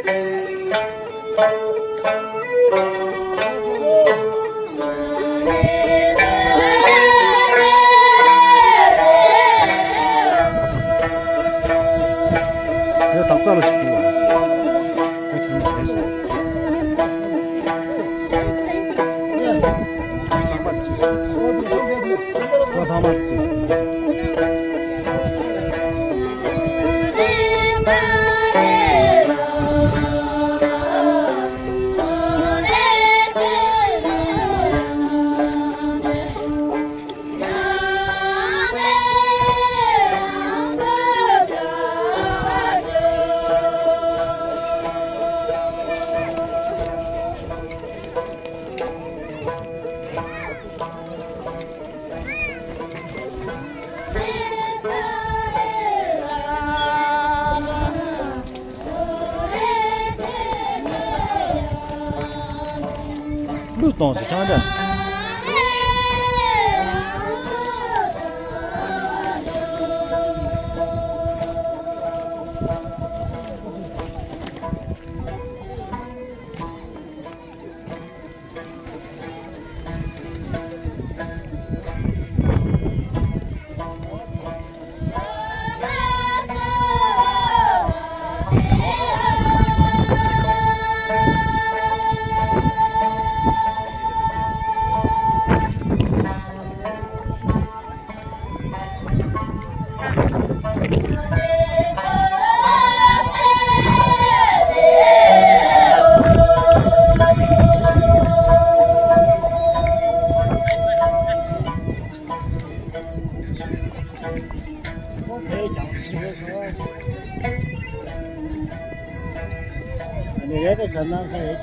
제가 닭살을 시킨 거야. 이렇게 하면 됐어. 다 맛있지. 다 맛있지.录东西，听着。你这个相当可以。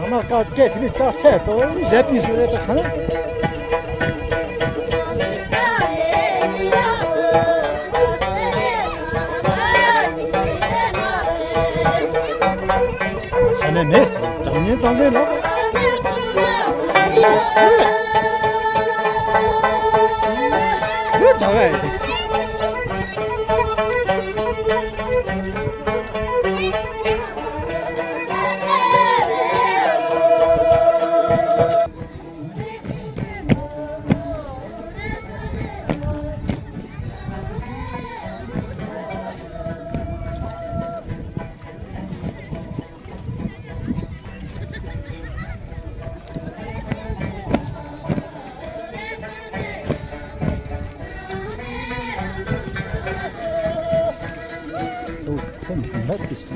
那搞这里炸菜都热比出来不可能。现在没事，当年当年了。我讲哎。Oh, kom, dat is het.